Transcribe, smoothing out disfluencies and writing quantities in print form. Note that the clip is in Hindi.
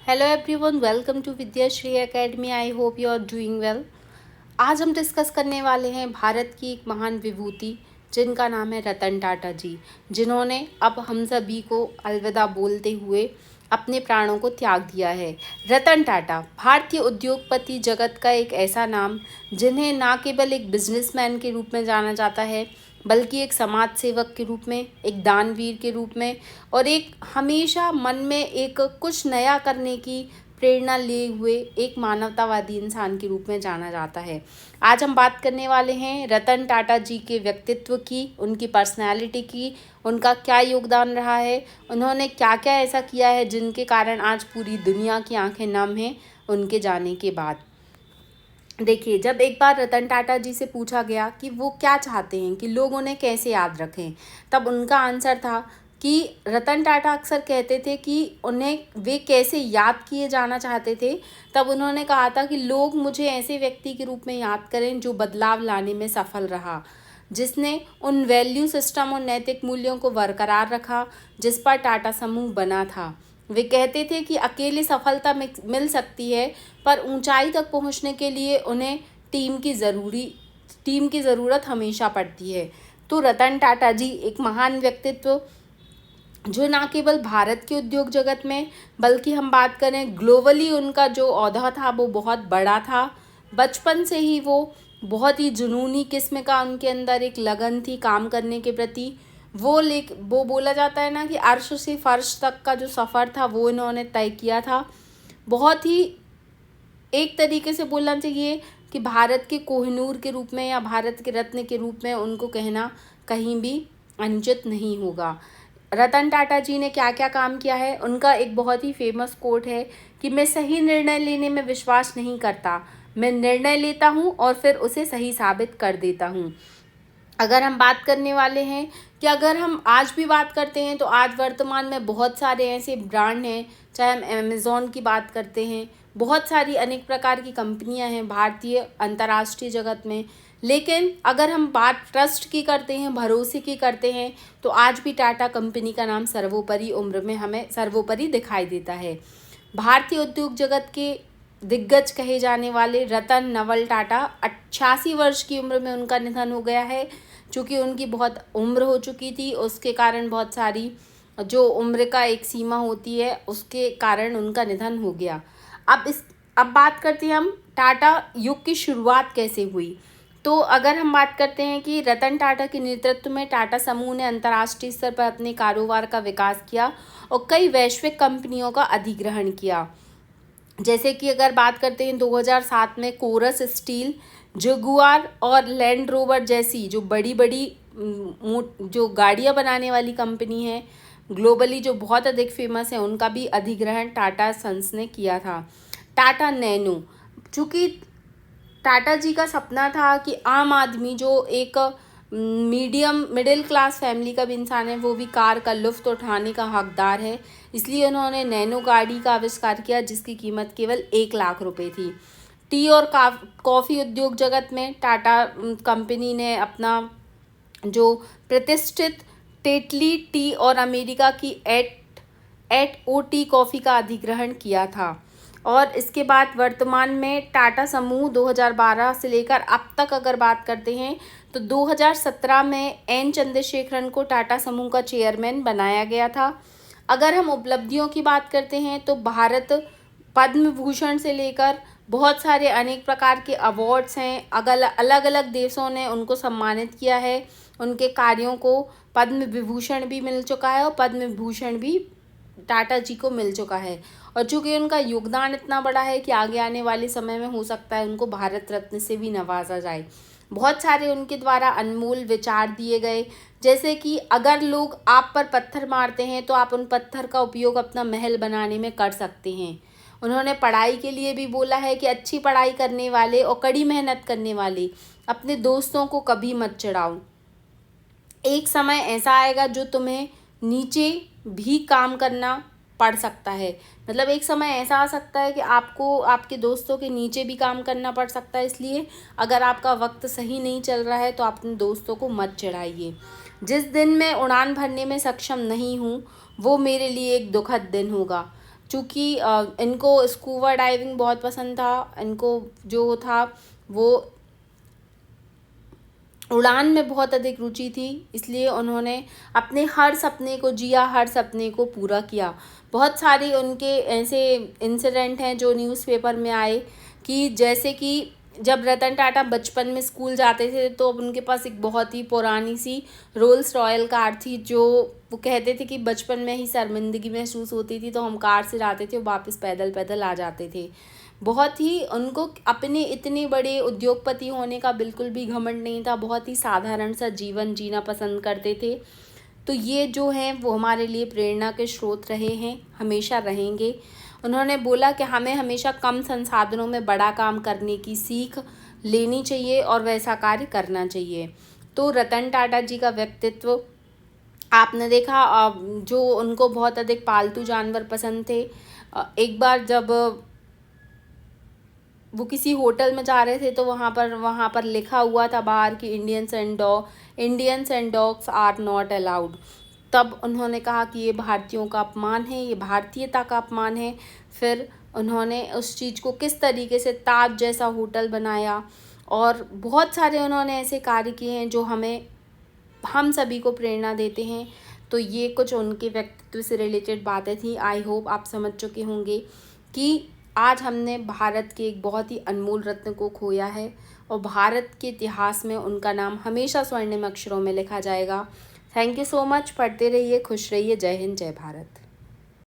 Hello everyone, welcome to Vidyashri academy. I hope you are doing well. आज हम डिस्कस करने वाले हैं भारत की एक महान विभूति जिनका नाम है रतन टाटा जी, जिन्होंने अब हम सभी को अलविदा बोलते हुए अपने प्राणों को त्याग दिया है। रतन टाटा भारतीय उद्योगपति जगत का एक ऐसा नाम जिन्हें न केवल एक बिजनेसमैन के रूप में जाना जाता है, बल्कि एक समाज सेवक के रूप में, एक दानवीर के रूप में और एक हमेशा मन में एक कुछ नया करने की प्रेरणा लिए हुए एक मानवतावादी इंसान के रूप में जाना जाता है। आज हम बात करने वाले हैं रतन टाटा जी के व्यक्तित्व की, उनकी पर्सनैलिटी की, उनका क्या योगदान रहा है, उन्होंने क्या क्या ऐसा किया है जिनके कारण आज पूरी दुनिया की आंखें नम हैं उनके जाने के बाद। देखिए, जब एक बार रतन टाटा जी से पूछा गया कि वो क्या चाहते हैं कि लोग उन्हें कैसे याद रखें, तब उनका आंसर था कि रतन टाटा अक्सर कहते थे कि उन्हें वे कैसे याद किए जाना चाहते थे। तब उन्होंने कहा था कि लोग मुझे ऐसे व्यक्ति के रूप में याद करें जो बदलाव लाने में सफल रहा, जिसने उन वैल्यू सिस्टम और नैतिक मूल्यों को बरकरार रखा जिस पर टाटा समूह बना था। वे कहते थे कि अकेले सफलता मिल सकती है, पर ऊंचाई तक पहुंचने के लिए उन्हें टीम की ज़रूरत हमेशा पड़ती है। तो रतन टाटा जी एक महान व्यक्तित्व जो ना केवल भारत के उद्योग जगत में, बल्कि हम बात करें ग्लोबली, उनका जो ओहदा था वो बहुत बड़ा था। बचपन से ही वो बहुत ही जुनूनी किस्म का उनके अंदर एक लगन थी काम करने के प्रति। वो बोला जाता है ना कि अर्श से फर्श तक का जो सफ़र था वो इन्होंने तय किया था। बहुत ही एक तरीके से बोलना चाहिए कि भारत के कोहिनूर के रूप में या भारत के रत्न के रूप में उनको कहना कहीं भी अनुचित नहीं होगा। रतन टाटा जी ने क्या क्या काम किया है, उनका एक बहुत ही फेमस कोट है कि मैं सही निर्णय लेने में विश्वास नहीं करता, मैं निर्णय लेता हूँ और फिर उसे सही साबित कर देता हूँ। अगर हम बात करने वाले हैं कि अगर हम आज भी बात करते हैं तो आज वर्तमान में बहुत सारे ऐसे ब्रांड हैं, चाहे हम अमेज़ॉन की बात करते हैं, बहुत सारी अनेक प्रकार की कंपनियां हैं भारतीय अंतर्राष्ट्रीय जगत में। लेकिन अगर हम बात ट्रस्ट की करते हैं, भरोसे की करते हैं, तो आज भी टाटा कंपनी का नाम सर्वोपरि उम्र में हमें सर्वोपरि दिखाई देता है। भारतीय उद्योग जगत के दिग्गज कहे जाने वाले रतन नवल टाटा 88 वर्ष की उम्र में उनका निधन हो गया है। चूँकि उनकी बहुत उम्र हो चुकी थी, उसके कारण बहुत सारी जो उम्र का एक सीमा होती है उसके कारण उनका निधन हो गया। अब बात करते हैं हम टाटा युग की शुरुआत कैसे हुई। तो अगर हम बात करते हैं कि रतन टाटा के नेतृत्व में टाटा समूह ने अंतर्राष्ट्रीय स्तर पर अपने कारोबार का विकास किया और कई वैश्विक कंपनियों का अधिग्रहण किया। जैसे कि अगर बात करते हैं 2007 में कोरस स्टील, जगुआर और लैंड रोवर जैसी जो बड़ी बड़ी जो गाड़ियाँ बनाने वाली कंपनी है ग्लोबली जो बहुत अधिक फेमस है, उनका भी अधिग्रहण टाटा सन्स ने किया था। टाटा नैनो, चूँकि टाटा जी का सपना था कि आम आदमी जो एक मिडिल क्लास फैमिली का भी इंसान है वो भी कार का लुत्फ़ उठाने का हकदार है, इसलिए उन्होंने नैनो गाड़ी का आविष्कार किया जिसकी कीमत केवल 1 लाख रुपए थी। टी और कॉफ़ी उद्योग जगत में टाटा कंपनी ने अपना जो प्रतिष्ठित टेटली टी और अमेरिका की एट ओ टी कॉफ़ी का अधिग्रहण किया था। और इसके बाद वर्तमान में टाटा समूह 2012 से लेकर अब तक अगर बात करते हैं तो 2017 में एन चंद्रशेखरन को टाटा समूह का चेयरमैन बनाया गया था। अगर हम उपलब्धियों की बात करते हैं तो भारत पद्म भूषण से लेकर बहुत सारे अनेक प्रकार के अवार्ड्स हैं, अलग अलग देशों ने उनको सम्मानित किया है। उनके कार्यों को पद्म विभूषण भी मिल चुका है और पद्म विभूषण भी टाटा जी को मिल चुका है। और चूँकि उनका योगदान इतना बड़ा है कि आगे आने वाले समय में हो सकता है उनको भारत रत्न से भी नवाजा जाए। बहुत सारे उनके द्वारा अनमोल विचार दिए गए, जैसे कि अगर लोग आप पर पत्थर मारते हैं तो आप उन पत्थर का उपयोग अपना महल बनाने में कर सकते हैं। उन्होंने पढ़ाई के लिए भी बोला है कि अच्छी पढ़ाई करने वाले और कड़ी मेहनत करने वाले अपने दोस्तों को कभी मत चिढ़ाओ। एक समय ऐसा आएगा जो तुम्हें नीचे भी काम करना पड़ सकता है, मतलब एक समय ऐसा आ सकता है कि आपको आपके दोस्तों के नीचे भी काम करना पड़ सकता है। इसलिए अगर आपका वक्त सही नहीं चल रहा है तो अपने दोस्तों को मत चिढ़ाइए। जिस दिन मैं उड़ान भरने में सक्षम नहीं हूँ वो मेरे लिए एक दुखद दिन होगा। चूँकि इनको स्कूबा डाइविंग बहुत पसंद था, इनको जो था वो उड़ान में बहुत अधिक रुचि थी, इसलिए उन्होंने अपने हर सपने को जिया, हर सपने को पूरा किया। बहुत सारी उनके ऐसे इंसिडेंट हैं जो न्यूज़पेपर में आए कि जैसे कि जब रतन टाटा बचपन में स्कूल जाते थे तो उनके पास एक बहुत ही पुरानी सी रोल्स रॉयल कार थी, जो वो कहते थे कि बचपन में ही शर्मिंदगी महसूस होती थी तो हम कार से जाते थे और वापस पैदल पैदल आ जाते थे। बहुत ही उनको अपने इतने बड़े उद्योगपति होने का बिल्कुल भी घमंड नहीं था, बहुत ही साधारण सा जीवन जीना पसंद करते थे। तो ये जो हैं वो हमारे लिए प्रेरणा के स्रोत रहे हैं, हमेशा रहेंगे। उन्होंने बोला कि हमें हमेशा कम संसाधनों में बड़ा काम करने की सीख लेनी चाहिए और वैसा कार्य करना चाहिए। तो रतन टाटा जी का व्यक्तित्व आपने देखा, जो उनको बहुत अधिक पालतू जानवर पसंद थे। एक बार जब वो किसी होटल में जा रहे थे तो वहाँ पर लिखा हुआ था बाहर कि Indians and dogs are not allowed. तब उन्होंने कहा कि ये भारतीयों का अपमान है, ये भारतीयता का अपमान है। फिर उन्होंने उस चीज़ को किस तरीके से ताज जैसा होटल बनाया, और बहुत सारे उन्होंने ऐसे कार्य किए हैं जो हम सभी को प्रेरणा देते हैं। तो ये कुछ उनके व्यक्तित्व से रिलेटेड बातें थी। आई होप आप समझ चुके होंगे कि आज हमने भारत के एक बहुत ही अनमोल रत्न को खोया है और भारत के इतिहास में उनका नाम हमेशा स्वर्णिम अक्षरों में लिखा जाएगा। Thank you so much. पढ़ते रहिए, खुश रहिए। जय हिंद, जय भारत।